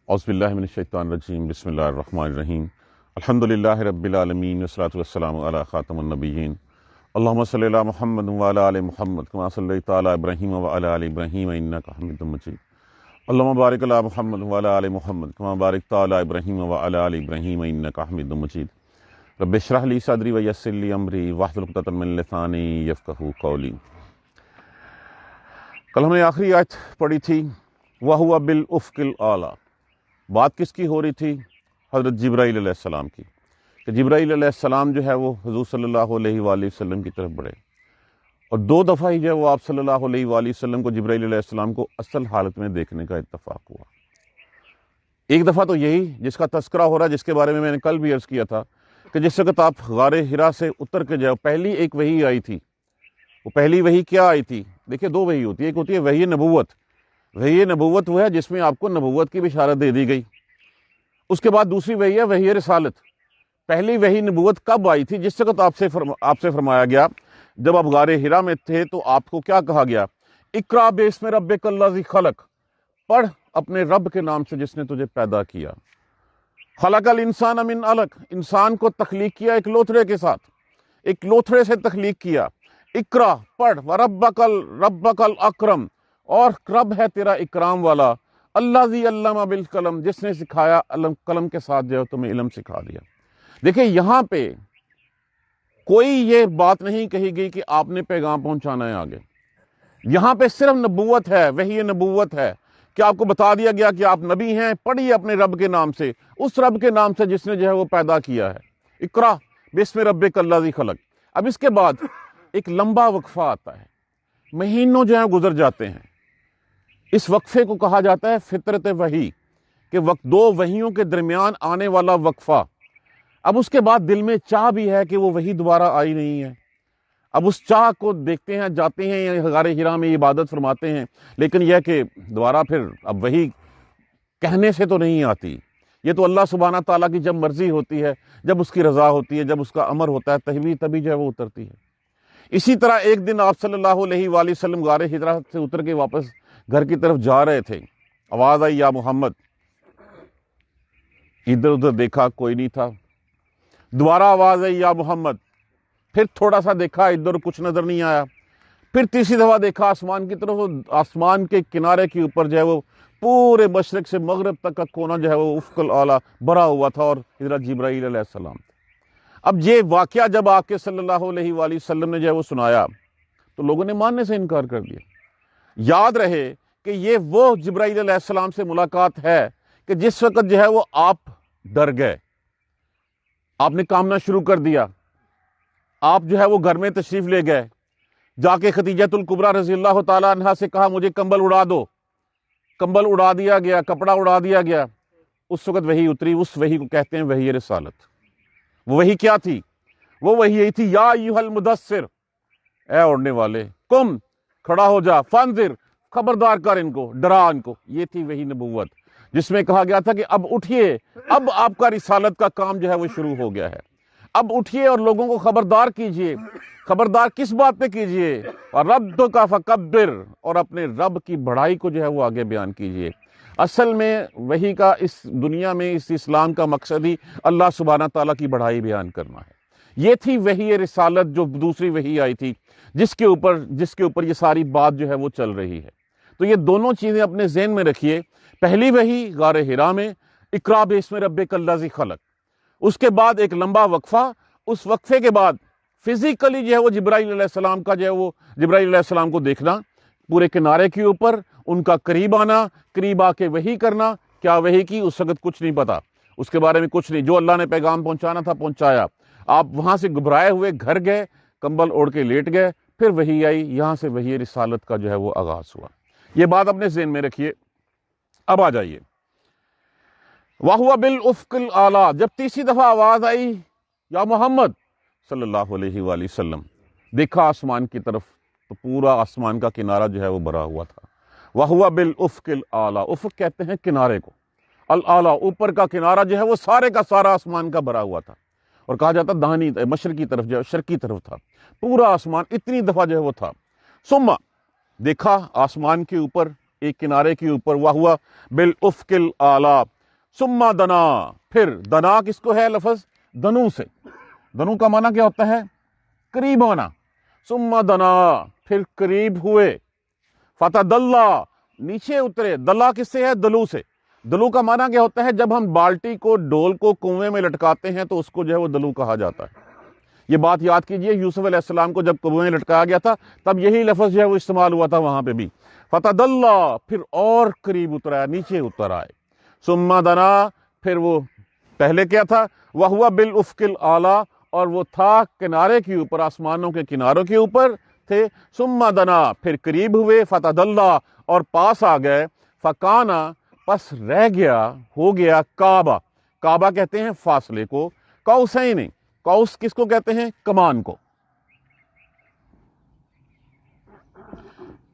اعوذ باللہ من الشیطان الرجیم بسم اللہ الرحمن الرحیم الحمدللہ رب العالمین والصلاۃ والسلام علی خاتم النبیین اللہم صلی علی محمد وعلی آل محمد کما صلیت علی ابراہیم وعلی آل ابراہیم انک حمید مجید اللہم بارک علی محمد وعلی آل محمد کما بارکت علی ابراہیم وعلی آل ابراہیم انک حمید مجید رب اشرح لی صدری ویسر لی امری واحلل عقدۃ من لسانی یفقہوا قولی۔ کل ہم نے آخری آیت پڑھی تھی وَهُوَ بِالْأُفْقِ الْأَعْلَىٰ۔ بات کس کی ہو رہی تھی؟ حضرت جبرائیل علیہ السلام کی، کہ جبرائیل علیہ السلام جو ہے وہ حضور صلی اللہ علیہ وآلہ وسلم کی طرف بڑھے، اور 2 دفعہ ہی جو ہے وہ آپ صلی اللہ علیہ وآلہ وسلم کو جبرائیل علیہ السلام کو اصل حالت میں دیکھنے کا اتفاق ہوا۔ ایک دفعہ تو یہی جس کا تذکرہ ہو رہا ہے، جس کے بارے میں نے کل بھی عرض کیا تھا کہ جس وقت آپ غار حرا سے اتر کے جاؤ، پہلی ایک وحی آئی تھی۔ وہ پہلی وحی کیا آئی تھی؟ دیکھیں 2 وحی ہوتی ہے، ایک ہوتی ہے وحی نبوت۔ وحی نبوت وہ ہے جس میں آپ کو نبوت کی بشارت دے دی گئی۔ اس کے بعد دوسری وحی ہے وحی رسالت۔ پہلی وحی نبوت کب آئی تھی؟ جس وقت آپ سے فرمایا گیا، جب آپ غار حرا میں تھے تو آپ کو کیا کہا گیا؟ اقرا باسم ربک الذی خلق، پڑھ اپنے رب کے نام سے جس نے تجھے پیدا کیا۔ خلق الانسان من علق، انسان کو تخلیق کیا ایک لوتھڑے کے ساتھ، ایک لوتھڑے سے تخلیق کیا۔ اقرا پڑھ، ربک الاکرم، اور رب ہے تیرا اکرام والا، الذی علم بالقلم، جس نے سکھایا قلم کے ساتھ جو ہے تمہیں علم سکھا دیا۔ دیکھیں یہاں پہ کوئی یہ بات نہیں کہی گئی کہ آپ نے پیغام پہنچانا ہے آگے۔ یہاں پہ صرف نبوت ہے، وحی نبوت ہے کہ آپ کو بتا دیا گیا کہ آپ نبی ہیں، پڑھیے اپنے رب کے نام سے، اس رب کے نام سے جس نے جو ہے وہ پیدا کیا ہے۔ اقرا بسم ربک الذی خلق۔ اب اس کے بعد ایک لمبا وقفہ آتا ہے، مہینوں جو ہیں گزر جاتے ہیں۔ اس وقفے کو کہا جاتا ہے فطرت وحی، کہ 2 وحیوں کے درمیان آنے والا وقفہ۔ اب اس کے بعد دل میں چاہ بھی ہے کہ وہ وحی دوبارہ آئی نہیں ہے۔ اب اس چاہ کو دیکھتے ہیں، جاتے ہیں غار حرا میں عبادت فرماتے ہیں، لیکن یہ کہ دوبارہ پھر اب وحی کہنے سے تو نہیں آتی۔ یہ تو اللہ سبحانہ تعالیٰ کی جب مرضی ہوتی ہے، جب اس کی رضا ہوتی ہے، جب اس کا امر ہوتا ہے، تبھی جو ہے وہ اترتی ہے۔ اسی طرح ایک دن آپ صلی اللہ علیہ وآلہ وسلم غار حرا سے اتر کے واپس گھر کی طرف جا رہے تھے، آواز آئی یا محمد۔ ادھر ادھر دیکھا، کوئی نہیں تھا۔ دوبارہ آواز آئی یا محمد، پھر تھوڑا سا دیکھا، ادھر کچھ نظر نہیں آیا۔ پھر تیسری دفعہ دیکھا آسمان کی طرف، آسمان کے کنارے کے اوپر جو ہے وہ پورے مشرق سے مغرب تک کا کونا جو ہے وہ افق الاعلیٰ بھرا ہوا تھا، اور حضرت جبرائیل علیہ السلام تھے۔ اب یہ واقعہ جب آ کے صلی اللہ علیہ وآلہ وسلم نے جو ہے وہ سنایا تو لوگوں نے ماننے سے انکار کر دیا۔ یاد رہے کہ یہ وہ جبرائیل علیہ السلام سے ملاقات ہے کہ جس وقت جو ہے وہ آپ ڈر گئے، آپ نے کامنا شروع کر دیا، آپ جو ہے وہ گھر میں تشریف لے گئے، جا کے خدیجۃ الکبریٰ رضی اللہ تعالیٰ عنہا سے کہا مجھے کمبل اڑا دو، کمبل اڑا دیا گیا، کپڑا اڑا دیا گیا۔ اس وقت وحی اتری، اس وحی کو کہتے ہیں وحی رسالت۔ وہ وحی کیا تھی؟ وہ وحی یہی تھی، یا ایھا المدثر، اے اوڑھنے والے، قم، کھڑا ہو جا، فانذر، خبردار کر ان کو، ڈرا ان کو۔ یہ تھی وحی نبوت، جس میں کہا گیا تھا کہ اب اٹھیے، اب آپ کا رسالت کا کام جو ہے وہ شروع ہو گیا ہے۔ اب اٹھیے اور لوگوں کو خبردار کیجئے۔ خبردار کس بات پہ کیجئے؟ ربک فکبر، اور اپنے رب کی بڑائی کو جو ہے وہ آگے بیان کیجئے۔ اصل میں وحی کا اس دنیا میں، اس اسلام کا مقصد ہی اللہ سبحانہ تعالیٰ کی بڑائی بیان کرنا ہے۔ یہ تھی وحی رسالت، جو دوسری وحی آئی تھی، جس کے اوپر یہ ساری بات جو ہے وہ چل رہی ہے۔ تو یہ دونوں چیزیں اپنے ذہن میں رکھیے۔ پہلی وحی غار حرا میں، اقرا باسم ربک الذی خلق۔ اس کے بعد ایک لمبا وقفہ، اس وقفے کے بعد فزیکلی جو ہے وہ جبرائیل علیہ السلام کا جو ہے وہ جبرائیل علیہ السلام کو دیکھنا، پورے کنارے کے اوپر ان کا قریب آنا، قریب آ کے وحی کرنا۔ کیا وحی کی؟ اس وقت کچھ نہیں پتا، اس کے بارے میں کچھ نہیں، جو اللہ نے پیغام پہنچانا تھا پہنچایا۔ آپ وہاں سے گھبرائے ہوئے گھر گئے، کمبل اوڑھ کے لیٹ گئے، پھر وحی آئی، یہاں سے وحی رسالت کا جو ہے وہ آغاز ہوا۔ یہ بات اپنے ذہن میں رکھیے۔ اب آ جائیے وَهُوَ بِالْأُفْقِ الْأَعْلَىٰ۔ جب تیسری دفعہ آواز آئی یا محمد صلی اللہ علیہ وآلہ وسلم، دیکھا آسمان کی طرف تو پورا آسمان کا کنارہ جو ہے وہ بھرا ہوا تھا۔ وَهُوَ بِالْأُفْقِ الْأَعْلَىٰ، افق کہتے ہیں کنارے کو، الاعلیٰ اوپر کا کنارہ جو ہے وہ سارے کا سارا آسمان کا بھرا ہوا تھا، اور کہا جاتا دہنی مشرقی طرف جو ہے شرقی طرف تھا، پورا آسمان اتنی دفعہ جو ہے وہ تھا۔ ثم دیکھا آسمان کے اوپر، ایک کنارے کے اوپر، وَهُوَ بِالْأُفْقِ الْأَعْلَىٰ، ثم دنا، پھر دنا کس کو ہے لفظ دنو سے، دنو کا معنی کیا ہوتا ہے قریب ہونا، ثم دنا پھر قریب ہوئے، فتدلا نیچے اترے، دلا کس سے ہے دلو سے، دلو کا معنی کیا ہوتا ہے جب ہم بالٹی کو ڈول کو کنویں میں لٹکاتے ہیں تو اس کو جو ہے وہ دلو کہا جاتا ہے۔ یہ بات یاد کیجئے، یوسف علیہ السلام کو جب کنویں میں لٹکایا گیا تھا تب یہی لفظ جو ہے وہ استعمال ہوا تھا وہاں پہ بھی، فتدلا پھر اور قریب اترا، نیچے اتر آئے، ثم دنا پھر وہ پہلے کیا تھا وَهُوَ بِالْأُفْقِ الْأَعْلَىٰ اور وہ تھا کنارے کے اوپر، آسمانوں کے کناروں کے اوپر تھے، ثم دنا پھر قریب ہوئے، فتدلا اور پاس آ گئے، فکانا پس رہ گیا، ہو گیا کعبہ، کعبہ کہتے ہیں فاصلے کو، قوسین قوس کس کو کہتے ہیں کمان کو،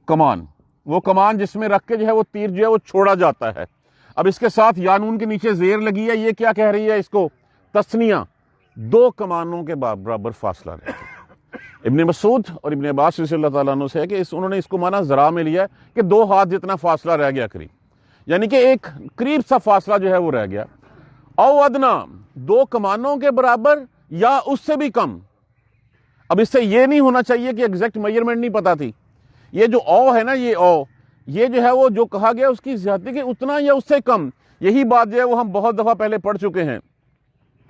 کمان وہ کمان جس میں رکھ کے جو ہے وہ تیر جو ہے وہ چھوڑا جاتا ہے۔ اب اس کے ساتھ یا نون کے نیچے زیر لگی ہے، یہ کیا کہہ رہی ہے اس کو تثنیہ، دو کمانوں کے برابر فاصلہ رہتا ہے۔ ابن مسعود اور ابن عباس رضی اللہ تعالیٰ عنہ سے ہے کہ انہوں نے اس کو مانا ذرا میں لیا ہے کہ 2 ہاتھ جتنا فاصلہ رہ گیا قریب، یعنی کہ ایک قریب سا فاصلہ جو ہے وہ رہ گیا، او ادنا 2 کمانوں کے برابر یا اس سے بھی کم۔ اب اس سے یہ نہیں ہونا چاہیے کہ ایگزیکٹ میجرمنٹ نہیں پتا تھی، یہ جو او ہے نا، یہ او یہ جو ہے وہ جو کہا گیا اس کی زیادتی کہ اتنا یا اس سے کم، یہی بات جو ہے وہ ہم بہت دفعہ پہلے پڑھ چکے ہیں،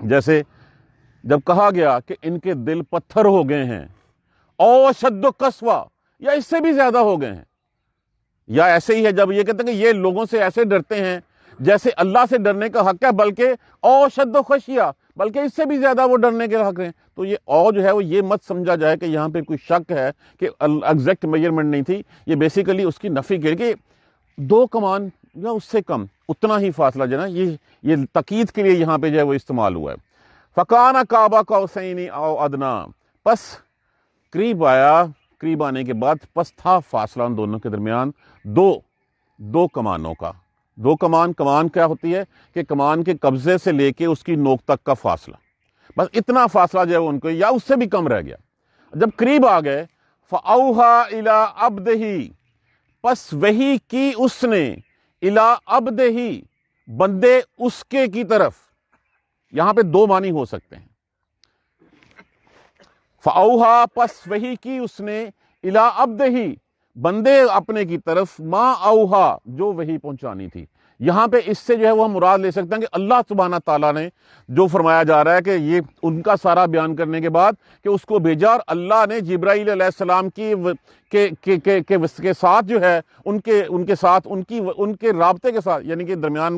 جیسے جب کہا گیا کہ ان کے دل پتھر ہو گئے ہیں، او شد قسوہ یا اس سے بھی زیادہ ہو گئے ہیں، یا ایسے ہی ہے جب یہ کہتے ہیں کہ یہ لوگوں سے ایسے ڈرتے ہیں جیسے اللہ سے ڈرنے کا حق ہے، بلکہ او شد خشیہ بلکہ اس سے بھی زیادہ وہ ڈرنے کے حق ہیں، تو یہ او جو ہے وہ یہ مت سمجھا جائے کہ یہاں پہ کوئی شک ہے کہ ایگزیکٹ میجرمنٹ نہیں تھی، یہ بیسیکلی اس کی نفی کے کہ 2 کمان یا اس سے کم اتنا ہی فاصلہ جو ہے نا، یہ تاکید کے لیے یہاں پہ جو ہے وہ استعمال ہوا ہے۔ فکان قعبہ قوسین او ادنا پس قریب آیا، قریب آنے کے بعد پس تھا فاصلہ ان دونوں کے درمیان دو کمانوں کا۔ 2 کمان، کمان کیا ہوتی ہے کہ کمان کے قبضے سے لے کے اس کی نوک تک کا فاصلہ، بس اتنا فاصلہ جو ہے ان کو یا اس سے بھی کم رہ گیا۔ جب قریب آ گئے فَأَوْحَىٰ إِلَىٰ عَبْدِهِ پس وحی کی اس نے، إِلَىٰ عَبْدِهِ بندے اس کے کی طرف، یہاں پہ 2 معنی ہو سکتے ہیں، فَأَوْحَىٰ پس وحی کی اس نے، إِلَىٰ عَبْدِهِ بندے اپنے کی طرف، ما اوہا جو وحی پہنچانی تھی۔ یہاں پہ اس سے جو ہے وہ ہم مراد لے سکتے ہیں کہ اللہ سبحانہ تعالیٰ نے جو فرمایا جا رہا ہے کہ یہ ان کا سارا بیان کرنے کے بعد کہ اس کو بھیجا، اور اللہ نے جبرائیل علیہ السلام کے ساتھ جو ہے ان کے رابطے کے ساتھ، یعنی کہ درمیان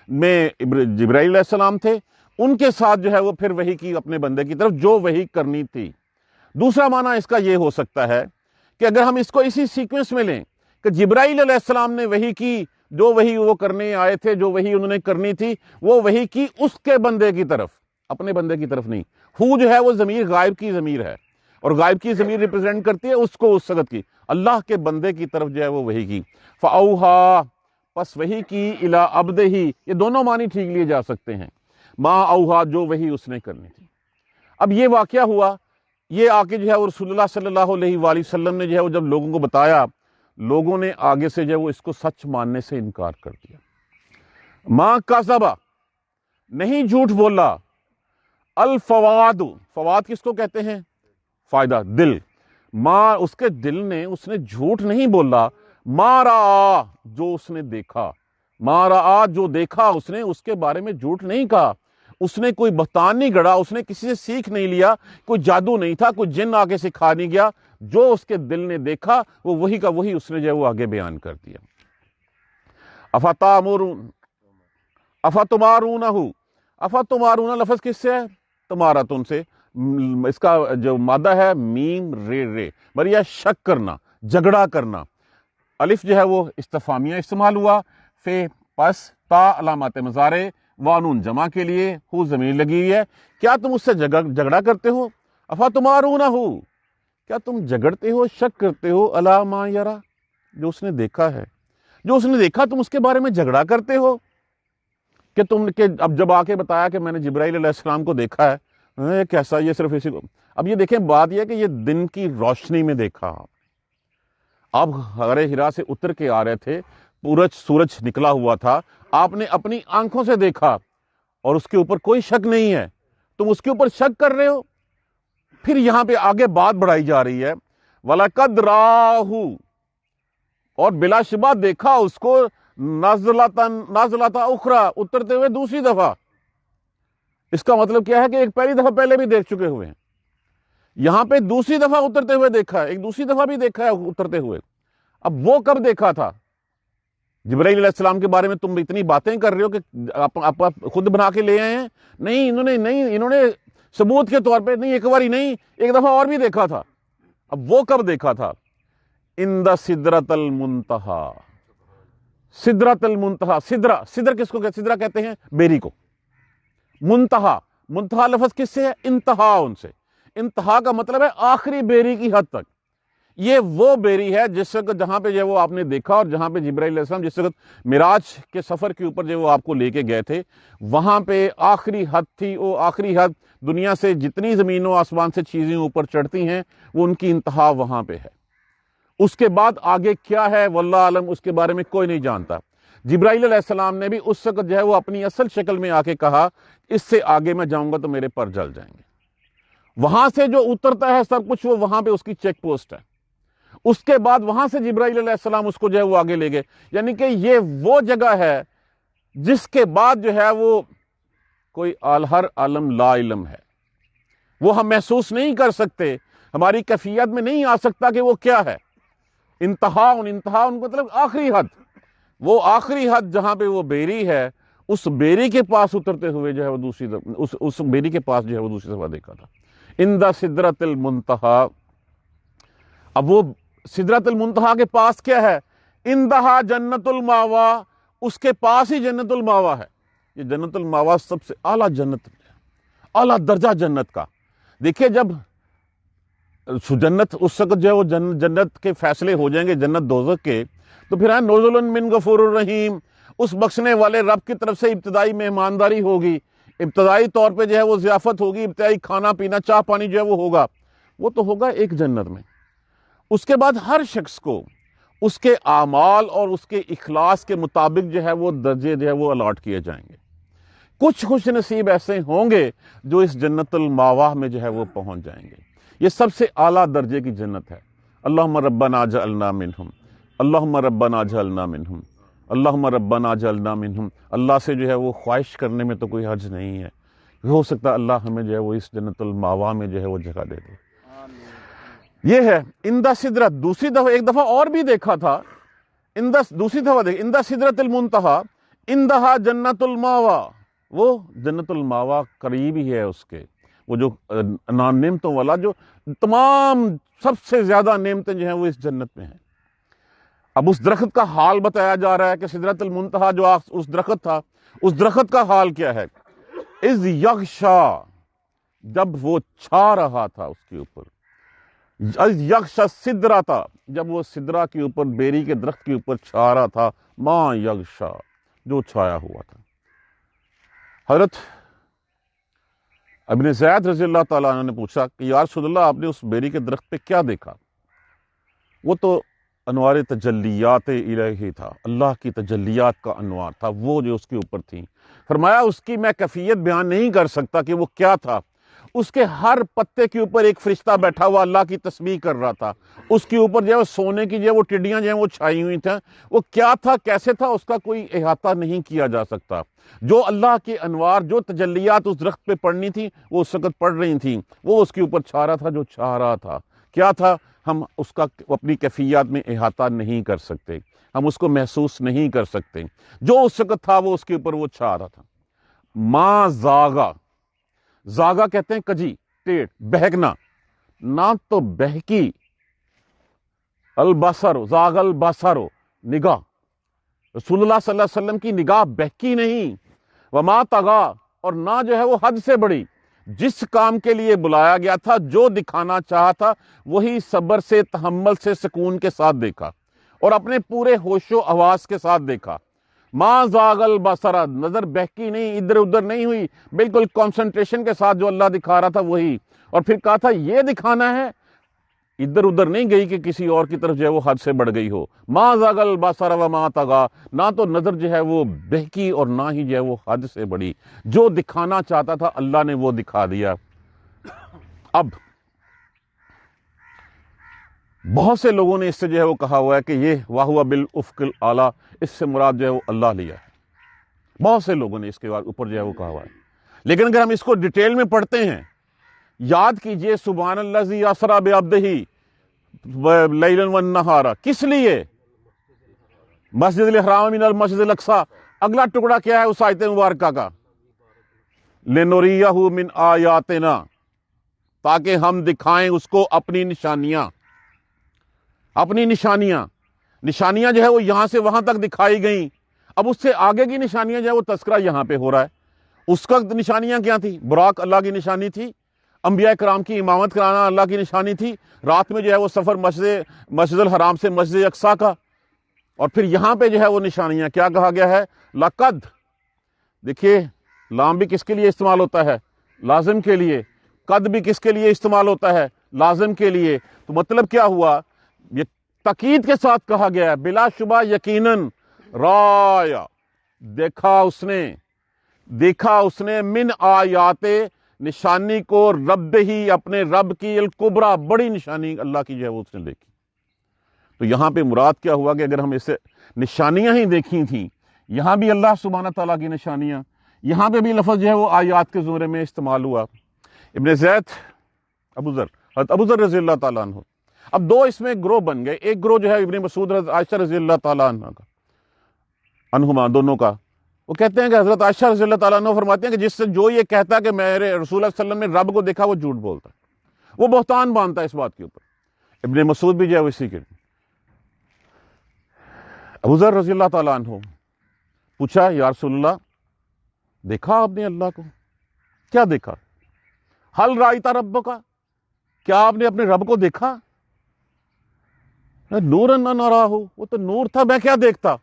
میں جبرائیل علیہ السلام تھے، ان کے ساتھ جو ہے وہ پھر وحی کی اپنے بندے کی طرف جو وحی کرنی تھی۔ دوسرا معنی اس کا یہ ہو سکتا ہے کہ اگر ہم اس کو اسی سیکوینس میں لیں کہ جبرائیل علیہ السلام نے وحی کی، جو وحی وہ کرنے آئے تھے، جو وحی انہوں نے کرنی تھی، وہ وحی کی اس کے بندے کی طرف، اپنے بندے کی طرف نہیں۔ ہو جو ہے وہ ضمیر غائب کی ضمیر ہے، اور غائب کی ضمیر ریپرزینٹ کرتی ہے اس کو، اس وقت کی اللہ کے بندے کی طرف جو ہے وہ وحی کی۔ فَأَوْحَىٰ پس وحی کی، إِلَىٰ عَبْدِهِ یہ دونوں معنی ٹھیک لیے جا سکتے ہیں، ما اوہا جو وحی اس نے کرنی تھی۔ اب یہ واقعہ ہوا، یہ آ کے جو ہے وہ رسول اللہ صلی اللہ علیہ وآلہ وسلم نے جو ہے وہ جب لوگوں کو بتایا، لوگوں نے آگے سے جو ہے وہ اس کو سچ ماننے سے انکار کر دیا۔ ما کذبا نہیں جھوٹ بولا، الفواد فواد کس کو کہتے ہیں فائدہ، دل، ما اس کے دل نے، اس نے جھوٹ نہیں بولا، ما رآ جو اس نے دیکھا، ما رآ جو دیکھا اس نے، اس کے بارے میں جھوٹ نہیں کہا، اس نے کوئی بہتان نہیں گڑھا، اس نے کسی سے سیکھ نہیں لیا، کوئی جادو نہیں تھا، کوئی جن آگے سکھا نہیں گیا، جو اس کے دل نے دیکھا وہ وہی کا وہی اس نے جو ہے وہ آگے بیان کر دیا۔ افاتمارون لفظ کس سے ہے؟ تماراتن سے، اس کا جو مادہ ہے میم رے رے، بریا شک کرنا، جھگڑا کرنا، الف جو ہے وہ استفہامیہ استعمال ہوا، فے پس تا علامات مضارع، وانون جمع کے لیے، ہو ضمیر لگی ہوئی ہے، کیا تم اس سے جھگڑا کرتے ہو؟ افاتمارونہ کیا تم جھگڑتے ہو، شک کرتے ہو، الا ما یرا جو اس نے دیکھا ہے، جو اس نے دیکھا تم اس کے بارے میں جھگڑا کرتے ہو کہ اب جب آ کے بتایا کہ میں نے جبرائیل علیہ السلام کو دیکھا ہے، کیسا، یہ صرف اسی کو، اب یہ دیکھیں بات یہ ہے کہ یہ دن کی روشنی میں دیکھا، آپ غار حرا سے اتر کے آ رہے تھے، سورج نکلا ہوا تھا، آپ نے اپنی آنکھوں سے دیکھا اور اس کے اوپر کوئی شک نہیں ہے، تم اس کے اوپر شک کر رہے ہو۔ پھر یہاں پہ آگے بات بڑھائی جا رہی ہے، وَلَقَدْ رَآهُ، اور بلا شبہ دیکھا اس کو، نازلۃ اخرى، اترتے ہوئے دوسری دفعہ۔ اس کا مطلب کیا ہے کہ ایک پہلی دفعہ پہلے بھی دیکھ چکے ہوئے ہیں، یہاں پہ دوسری دفعہ اترتے ہوئے دیکھا ہے، ایک دوسری دفعہ بھی دیکھا ہے اترتے ہوئے۔ اب وہ کب دیکھا تھا؟ جبرائیل علیہ السلام کے بارے میں تم اتنی باتیں کر رہے ہو کہ آپ خود بنا کے لے آئے ہیں؟ نہیں، انہوں نے ثبوت کے طور پہ نہیں، ایک بار ہی نہیں، ایک دفعہ اور بھی دیکھا تھا۔ اب وہ کب دیکھا تھا؟ عند سدرۃ المنتہا، سدرۃ المنتہا، سدر کس کو سدرہ کہتے ہیں؟ بیری کو۔ منتہا لفظ کس سے ہے؟ انتہا، ان سے۔ انتہا کا مطلب ہے آخری بیری کی حد تک۔ یہ وہ بیری ہے جس وقت جہاں پہ جو وہ آپ نے دیکھا، اور جہاں پہ جبرائیل علیہ السلام جس وقت معراج کے سفر کے اوپر جو وہ آپ کو لے کے گئے تھے، وہاں پہ آخری حد تھی، وہ آخری حد دنیا سے جتنی زمین و آسمان سے چیزیں اوپر چڑھتی ہیں وہ ان کی انتہا وہاں پہ ہے۔ اس کے بعد آگے کیا ہے واللہ عالم، اس کے بارے میں کوئی نہیں جانتا۔ جبرائیل علیہ السلام نے بھی اس وقت جو ہے وہ اپنی اصل شکل میں آ کے کہا، اس سے آگے میں جاؤں گا تو میرے پر جل جائیں گے۔ وہاں سے جو اترتا ہے سب کچھ، وہ وہاں پہ اس کی چیک پوسٹ ہے۔ اس کے بعد وہاں سے جبرائیل علیہ السلام اس کو جو ہے وہ آگے لے گئے، یعنی کہ یہ وہ جگہ ہے جس کے بعد جو ہے وہ کوئی ہر عالم لا علم ہے، وہ ہم محسوس نہیں کر سکتے، ہماری کیفیت میں نہیں آ سکتا کہ وہ کیا ہے۔ انتہا مطلب آخری حد، وہ آخری حد جہاں پہ وہ بیری ہے، اس بیری کے پاس اترتے ہوئے جو ہے وہ دوسری دفعہ اس بیری کے پاس جو ہے وہ دوسری دفعہ دیکھا تھا۔ عند سدرۃ المنتہا، اب وہ سدرۃ المنتہا کے پاس کیا ہے؟ عندہا جنت الماوا، اس کے پاس ہی جنت الماوا ہے۔ یہ جنت الماوا سب سے اعلیٰ جنت، اعلیٰ درجہ جنت کا۔ دیکھیے جب جنت اس وقت جو ہے وہ جنت کے فیصلے ہو جائیں گے جنت دوزخ کے، تو پھر نزل من غفور الرحیم، اس بخشنے والے رب کی طرف سے ابتدائی مہمانداری ہوگی، ابتدائی طور پہ جو ہے وہ ضیافت ہوگی، ابتدائی کھانا پینا چاہ پانی جو ہے وہ ہوگا، وہ تو ہوگا ایک جنت میں۔ اس کے بعد ہر شخص کو اس کے اعمال اور اس کے اخلاص کے مطابق جو ہے وہ درجے جو ہے وہ الاٹ کیے جائیں گے۔ کچھ خوش نصیب ایسے ہوں گے جو اس جنت الماوا میں جو ہے وہ پہنچ جائیں گے۔ یہ سب سے اعلیٰ درجے کی جنت ہے۔ اللہم ربنا جعلنا منہم، اللہم ربنا جعلنا منہم، اللہم ربنا جعلنا منہم۔ اللہ سے جو ہے وہ خواہش کرنے میں تو کوئی حرج نہیں ہے، ہو سکتا ہے اللہ ہمیں جو ہے وہ اس جنت الماوا میں جو ہے وہ جگہ دے دے۔ یہ ہے عند سدرۃ۔ دوسری دفعہ ایک دفعہ اور بھی دیکھا تھا، دوسری دفعہ دیکھا عند سدرۃ المنتہا عندہا جنت الماوا، وہ جنت الماوا قریب ہی ہے اس کے، وہ جو نعمتوں والا، جو تمام سب سے زیادہ نعمتیں جو ہیں وہ اس جنت میں ہیں۔ اب اس درخت کا حال بتایا جا رہا ہے کہ سدرۃ المنتہا جو اس درخت تھا، اس درخت کا حال کیا ہے؟ اذ یغشا، جب وہ چھا رہا تھا اس کے اوپر، اذ یغشا سدرۃ، جب وہ سدرہ کے اوپر، بیری کے درخت کے اوپر چھا رہا تھا، ما یغشا، جو چھایا ہوا تھا۔ حضرت ابن زید رضی اللہ تعالیٰ عنہ نے پوچھا کہ یا رسول اللہ، آپ نے اس بیری کے درخت پہ کیا دیکھا؟ وہ تو انوار تجلیات الہی تھا، اللہ کی تجلیات کا انوار تھا وہ جو اس کے اوپر تھیں۔ فرمایا اس کی میں کیفیت بیان نہیں کر سکتا کہ وہ کیا تھا۔ اس کے ہر پتے کے اوپر ایک فرشتہ بیٹھا ہوا اللہ کی تسبیح کر رہا تھا، اس کے اوپر جو ہے سونے کی جو ہے وہ ٹڈیاں جو ہیں وہ چھائی ہوئی تھیں۔ وہ کیا تھا، کیسے تھا، اس کا کوئی احاطہ نہیں کیا جا سکتا۔ جو اللہ کے انوار، جو تجلیات اس درخت پہ پڑنی تھی وہ اس وقت پڑ رہی تھیں، وہ اس کے اوپر چھا رہا تھا جو چھا رہا تھا۔ کیا تھا، ہم اس کا اپنی کیفیات میں احاطہ نہیں کر سکتے، ہم اس کو محسوس نہیں کر سکتے۔ جو اس وقت تھا وہ اس کے اوپر وہ چھا رہا تھا۔ ما زاغا، زاغا کہتے ہیں کجی، ٹیڑھ، بہکنا، نہ تو بہکی، البصر، زاغ البصر، نگاہ، رسول اللہ صلی اللہ علیہ وسلم کی نگاہ بہکی نہیں، وما طغا، اور نہ جو ہے وہ حد سے بڑی۔ جس کام کے لیے بلایا گیا تھا، جو دکھانا چاہا تھا، وہی صبر سے، تحمل سے، سکون کے ساتھ دیکھا، اور اپنے پورے ہوش و حواس کے ساتھ دیکھا۔ ما زاغ البصر، نظر بہکی نہیں، ادھر ادھر نہیں ہوئی، بالکل کنسنٹریشن کے ساتھ جو اللہ دکھا رہا تھا وہی۔ اور پھر کہا تھا یہ دکھانا ہے، ادھر ادھر نہیں گئی کہ کسی اور کی طرف جو ہے وہ حد سے بڑھ گئی ہو. ما زاغ البصر وما طغى، نہ تو نظر جو ہے وہ بہکی اور نہ ہی جو ہے وہ حد سے بڑھی. جو دکھانا چاہتا تھا اللہ نے وہ دکھا دیا. اب بہت سے لوگوں نے اس سے جو ہے وہ کہا ہوا ہے کہ یہ وَهُوَ بِالْأُفْقِ الْأَعْلَىٰ، اس سے مراد جو ہے وہ اللہ لیا ہے. بہت سے لوگوں نے اس کے اوپر جو ہے وہ کہا ہوا ہے. لیکن اگر ہم اس کو ڈیٹیل میں پڑھتے ہیں، یاد کیجئے سبحان الذی اسریٰ بعبدہ لیلا والنہارا، کس لیے؟ مسجد الحرام من المسجد الاقصی. اگلا ٹکڑا کیا ہے اس آیت مبارکہ کا؟ لنریہ من آیاتنا، تاکہ ہم دکھائیں اس کو اپنی نشانیاں. اپنی نشانیاں جو ہے وہ یہاں سے وہاں تک دکھائی گئیں. اب اس سے آگے کی نشانیاں جو ہے وہ تذکرہ یہاں پہ ہو رہا ہے. اس وقت نشانیاں کیا تھی؟ براق اللہ کی نشانی تھی، انبیاء کرام کی امامت کرانا اللہ کی نشانی تھی، رات میں جو ہے وہ سفر مسجد الحرام سے مسجد اقصیٰ کا. اور پھر یہاں پہ جو ہے وہ نشانیاں کیا کہا گیا ہے؟ لقد. دیکھیے لام بھی کس کے لیے استعمال ہوتا ہے؟ لازم کے لیے. قد بھی کس کے لیے استعمال ہوتا ہے؟ لازم کے لیے. تو مطلب کیا ہوا؟ یہ تاکید کے ساتھ کہا گیا ہے بلا شبہ یقیناً رایا، دیکھا اس نے من آیات، نشانی کو رب ہی، اپنے رب کی، الکبرا، بڑی نشانی اللہ کی جو ہے وہ اس نے دیکھی. تو یہاں پہ مراد کیا ہوا کہ اگر ہم اسے نشانیاں ہی دیکھی تھیں، یہاں بھی اللہ سبحانہ تعالیٰ کی نشانیاں، یہاں پہ بھی لفظ جو ہے وہ آیات کے زمرے میں استعمال ہوا. ابن زید حضرت ابو ذر رضی اللہ تعالیٰ عنہ. اب دو اس میں گروہ بن گئے. ایک گروہ جو ہے ابن مسعود حضرت عائشہ رضی اللہ تعالیٰ عنہما دونوں کا، وہ کہتے ہیں کہ حضرت عائشہ رضی اللہ تعالیٰ عنہ فرماتے ہیں کہ جس سے جو یہ کہتا ہے کہ میرے رسول اللہ صلی اللہ علیہ وسلم نے رب کو دیکھا، وہ جھوٹ بولتا ہے، وہ بہتان باندھتا ہے اس بات کے اوپر. ابن مسعود بھی جو ہے اسی کے. ابو ذر رضی اللہ تعالیٰ عنہ پوچھا یا رسول اللہ، دیکھا آپ نے اللہ کو؟ کیا دیکھا؟ حل رأیت ربک، کیا آپ نے اپنے رب کو دیکھا؟ نورا نہ نراہ، وہ تو نور تھا، میں کیا دیکھتا؟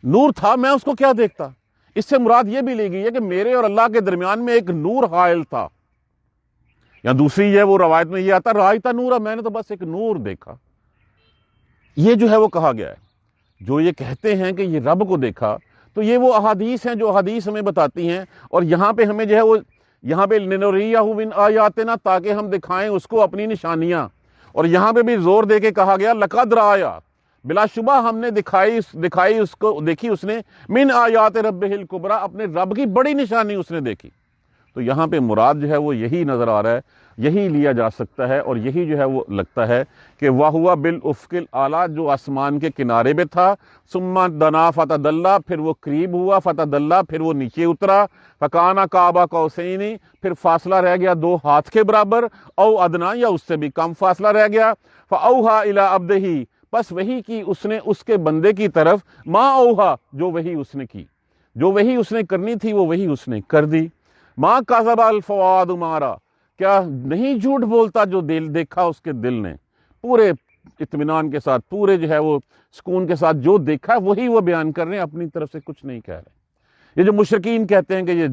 نور تھا، میں اس کو کیا دیکھتا؟ اس سے مراد یہ بھی لی گئی ہے کہ میرے اور اللہ کے درمیان میں ایک نور حائل تھا. یا دوسری یہ وہ روایت میں یہ آتا رأیت نورا، میں نے تو بس ایک نور دیکھا. یہ جو ہے وہ کہا گیا ہے. جو یہ کہتے ہیں کہ یہ رب کو دیکھا، تو یہ وہ احادیث ہیں جو احادیث ہمیں بتاتی ہیں. اور یہاں پہ ہمیں جو ہے وہ یہاں پہ لنریہ من آیاتنا، تاکہ ہم دکھائیں اس کو اپنی نشانیاں. اور یہاں پہ بھی زور دے کے کہا گیا لقد رایا، بلا شبہ ہم نے دکھائی اس کو، دیکھی اس نے، من آیات ربہ الکبریٰ، اپنے رب کی بڑی نشانی اس نے دیکھی. تو یہاں پہ مراد جو ہے وہ یہی نظر آ رہا ہے، یہی لیا جا سکتا ہے، اور یہی جو ہے وہ لگتا ہے کہ وَهُوَ بِالْأُفْقِ الْأَعْلَىٰ، جو آسمان کے کنارے پہ تھا. ثُمَّ دَنَا فَتَدَلَّىٰ، پھر وہ قریب ہوا، فَتَدَلَّىٰ، پھر وہ نیچے اترا، فَكَانَ قَابَ قَوْسَيْنِ، پھر فاصلہ رہ گیا 2 ہاتھ کے برابر، او ادنیٰ، یا اس سے بھی کم فاصلہ رہ گیا. فَأَوْحَىٰ إِلَىٰ عَبْدِهِ، پس وحی کی اس نے اس کے بندے کی طرف، ما اوحا، جو وحی اس نے کی، جو وحی اس نے کرنی تھی وہ وحی اس نے کر دی. ما کذب الفؤاد ما رأى، کیا نہیں جھوٹ بولتا جو دل دیکھا اس کے دل نے. پورے اطمینان کے ساتھ، پورے جو ہے وہ سکون کے ساتھ جو دیکھا وہی وہ بیان کر رہے ہیں، اپنی طرف سے کچھ نہیں کہہ رہے. یہ جو مشرکین کہتے ہیں کہ یہ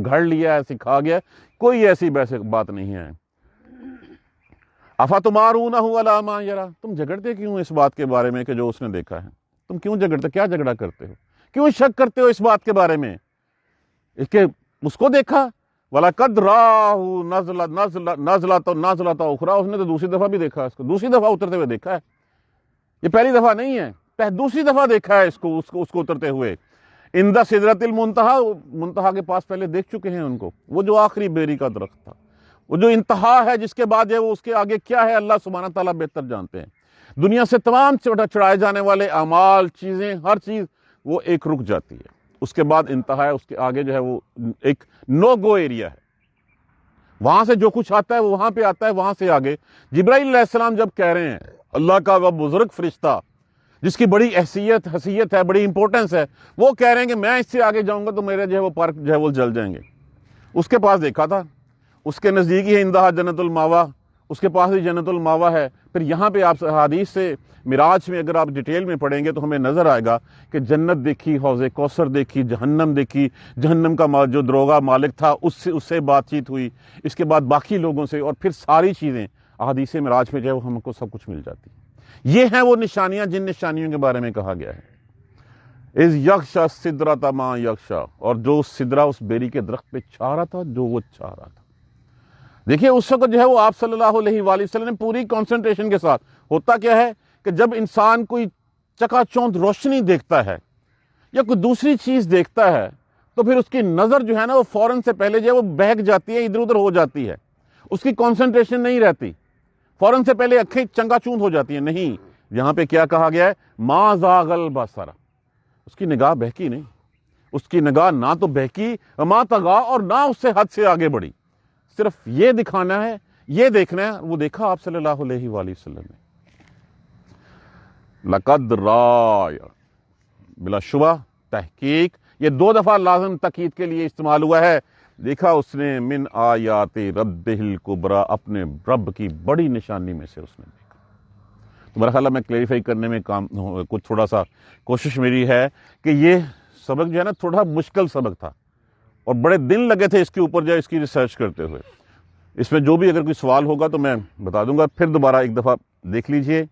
گھڑ لیا ہے، سکھا گیا، کوئی ایسی بات نہیں ہے. افتمارونہ علی ما یری، تم جھگڑتے کیوں اس بات کے بارے میں کہ جو اس نے دیکھا ہے؟ تم کیوں جھگڑتے، کیا جھگڑا کرتے ہو، کیوں شک کرتے ہو اس بات کے بارے میں کہ اس کو دیکھا؟ وَلَقَدْ رَآهُ نَزْلَةً أُخْرَىٰ، اس نے تو دوسری دفعہ بھی دیکھا، اس کو دوسری دفعہ اترتے ہوئے دیکھا ہے. یہ پہلی دفعہ نہیں ہے، دوسری دفعہ دیکھا ہے اس کو اترتے ہوئے. عند سدرۃ المنتہیٰ، منتہا کے پاس پہلے دیکھ چکے ہیں ان کو، وہ جو آخری بیری کا درخت تھا، وہ جو انتہا ہے، جس کے بعد ہے وہ اس کے آگے کیا ہے اللہ سبحانہ تعالیٰ بہتر جانتے ہیں. دنیا سے تمام چڑھائے جانے والے اعمال، چیزیں، ہر چیز وہ ایک رک جاتی ہے، اس کے بعد انتہا ہے، اس کے آگے جو ہے وہ ایک نو گو ایریا ہے. وہاں سے جو کچھ آتا ہے وہ وہاں پہ آتا ہے، وہاں سے آگے. جبرائیل علیہ السلام جب کہہ رہے ہیں، اللہ کا وہ بزرگ فرشتہ جس کی بڑی حیثیت ہے، بڑی امپورٹنس ہے، وہ کہہ رہے ہیں کہ میں اس سے آگے جاؤں گا تو میرے جو ہے وہ پارک جو ہے وہ جل جائیں گے. اس کے پاس دیکھا تھا، اس کے نزدیک ہی اندہا جنت الماوا، اس کے پاس ہی جنت الماوا ہے. پھر یہاں پہ آپ حدیث سے معراج میں اگر آپ ڈیٹیل میں پڑھیں گے تو ہمیں نظر آئے گا کہ جنت دیکھی، حوض کوثر دیکھی، جہنم دیکھی، جہنم کا جو دروغہ مالک تھا اس سے بات چیت ہوئی، اس کے بعد باقی لوگوں سے، اور پھر ساری چیزیں احادیث معراج میں جو ہے وہ ہم کو سب کچھ مل جاتی ہے۔ یہ ہیں وہ نشانیاں جن نشانیوں کے بارے میں کہا گیا ہے، اذ یغشا السدرۃ ما یغشا، اور جو سدرہ اس بیری کے درخت پہ چھا رہا تھا جو وہ چھا رہا تھا۔ دیکھیے اس وقت جو ہے وہ آپ صلی اللہ علیہ وآلہ وسلم نے پوری کنسنٹریشن کے ساتھ، ہوتا کیا ہے کہ جب انسان کوئی چکا چوندھ روشنی دیکھتا ہے یا کوئی دوسری چیز دیکھتا ہے تو پھر اس کی نظر جو ہے نا وہ فوراً سے پہلے جو ہے وہ بہک جاتی ہے، ادھر ادھر ہو جاتی ہے، اس کی کنسنٹریشن نہیں رہتی، فوراً سے پہلے اکھیں چنگا چوند ہو جاتی ہیں۔ نہیں، یہاں پہ کیا کہا گیا ہے، ما زاغ البصر، اس کی نگاہ بہکی نہیں، اس کی نگاہ نہ تو بہکی ما طغا، اور نہ اس سے حد سے آگے بڑھی، صرف یہ دکھانا ہے، یہ دیکھنا ہے، وہ دیکھا آپ صلی اللہ علیہ وآلہ وسلم نے۔ لقد رائے، بلا شبہ، تحقیق، یہ 2 دفعہ لازم تاکید کے لیے استعمال ہوا ہے، دیکھا اس نے من آیات ربہ الکبریٰ، اپنے رب کی بڑی نشانی میں سے اس نے دیکھا۔ تو میرا خیال ہے میں کلیریفائی کرنے میں کچھ تھوڑا سا کوشش میری ہے کہ یہ سبق جو ہے نا تھوڑا مشکل سبق تھا اور بڑے دن لگے تھے اس کے اوپر جو ہے اس کی ریسرچ کرتے ہوئے۔ اس میں جو بھی اگر کوئی سوال ہوگا تو میں بتا دوں گا، پھر دوبارہ ایک دفعہ دیکھ لیجئے۔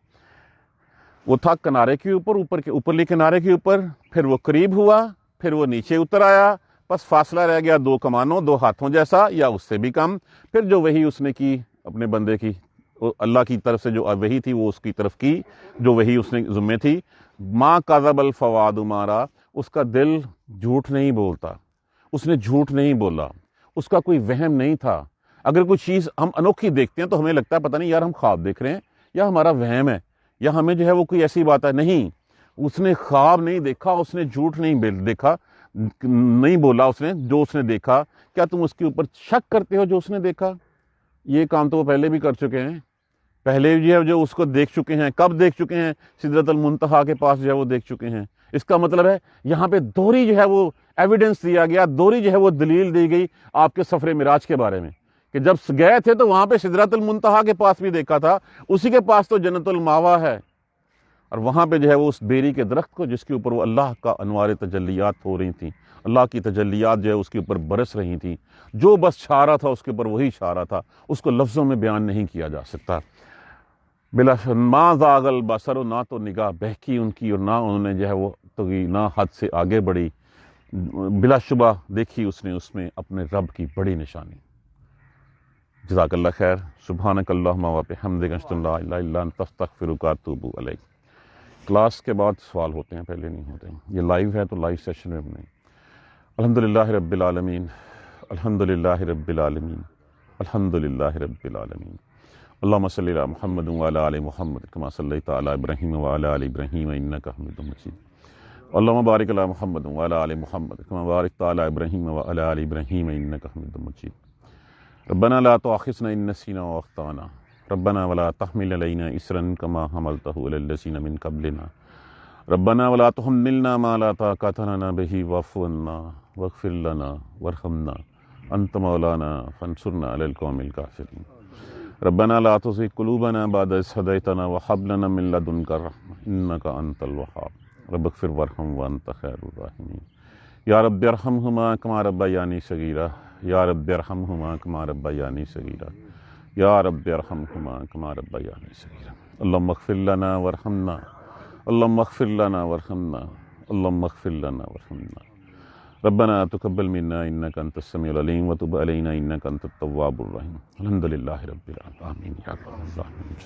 وہ تھا کنارے کے اوپرلی کنارے کے اوپر، پھر وہ قریب ہوا، پھر وہ نیچے اتر آیا، بس فاصلہ رہ گیا 2 کمانوں 2 ہاتھوں جیسا یا اس سے بھی کم۔ پھر جو وحی اس نے کی اپنے بندے کی، اللہ کی طرف سے جو وحی تھی وہ اس کی طرف کی، جو وحی اس نے ذمہ تھی۔ ما کذب الفؤاد ما رأى، اس کا دل جھوٹ نہیں بولتا، اس نے جھوٹ نہیں بولا، اس کا کوئی وہم نہیں تھا۔ اگر کوئی چیز ہم انوکھی دیکھتے ہیں تو ہمیں لگتا ہے پتہ نہیں یار ہم خواب دیکھ رہے ہیں یا ہمارا وہم ہے یا ہمیں جو ہے وہ کوئی ایسی بات ہے، نہیں، اس نے خواب نہیں دیکھا، اس نے جھوٹ نہیں دیکھا، نہیں بولا اس نے جو اس نے دیکھا۔ کیا تم اس کے اوپر شک کرتے ہو جو اس نے دیکھا؟ یہ کام تو وہ پہلے بھی کر چکے ہیں، پہلے جو اس کو دیکھ چکے ہیں، کب دیکھ چکے ہیں؟ سدرۃ المنتہا کے پاس جو ہے وہ دیکھ چکے ہیں۔ اس کا مطلب ہے یہاں پہ دوہری جو ہے وہ ایویڈنس دیا گیا، دوہری جو ہے وہ دلیل دی گئی آپ کے سفر معراج کے بارے میں، کہ جب گئے تھے تو وہاں پہ سدرۃ المنتہا کے پاس بھی دیکھا تھا، اسی کے پاس تو جنت الماوا ہے، اور وہاں پہ جو ہے وہ اس بیری کے درخت کو جس کے اوپر وہ اللہ کا انوار تجلیات ہو رہی تھیں، اللہ کی تجلیات جو ہے اس کے اوپر برس رہی تھیں، جو بس چھا رہا تھا اس کے اوپر وہی چھا رہا تھا، اس کو لفظوں میں بیان نہیں کیا جا سکتا۔ بلا ما زاغ البصر، نہ تو نگاہ بہکی ان کی اور نہ انہوں نے جو ہے وہ تغی، نہ حد سے آگے بڑھی، بلا شبہ دیکھی اس نے اس میں اپنے رب کی بڑی نشانی۔ جزاک اللہ خیر، سبحانک اللہم و بحمدک، اشہد ان لا الہ الا انت، استغفرک و اتوب الیک۔ کلاس کے بعد سوال ہوتے ہیں، پہلے نہیں ہوتے، یہ لائیو ہے تو لائیو سیشن میں نہیں۔ الحمدللہ رب العالمین، الحمدللہ رب العالمین، الحمدللہ رب العالمین۔ اللہم صلی علی محمد وعلی آل محمد کما صلیت علی ابراہیم وعلی آل ابراہیم انک حمید مجید۔ اللہم بارک علی محمد وعلی آل محمد کما بارکت علی ابراہیم وعلی آل ابراہیم انک حمید مجید۔ ربنا لا تؤاخذنا ان نسینا واخطأنا، ربنا ولا تحمل علینا اصرا کما حملتہ علی الذین من قبلنا، ربنا ولا تحملنا ما لا طاقۃ لنا به واعف عنا واغفر لنا وارحمنا انت مولانا فانصرنا علی القوم الکافرین۔ ربنا لا تزغ قلوبنا بعد إذ هديتنا وهب لنا من لدنك الرحمة إنك أنت الوهاب رب اغفر وارحم وأنت خير الراحمين۔ یا رب ارحمهما كما ربياني صغيرا، یا رب ارحمهما كما ربياني صغيرا، یا رب ارحمهما كما ربياني صغيرا۔ اللهم اغفر لنا وارحمنا، اللهم اغفر لنا وارحمنا، اللهم اغفر لنا وارحمنا۔ ربنا تقبل منا انك انت السميع العليم وتب علينا انك انت التواب الرحيم۔ الحمد لله رب العالمين، آمين یا رب العالمین۔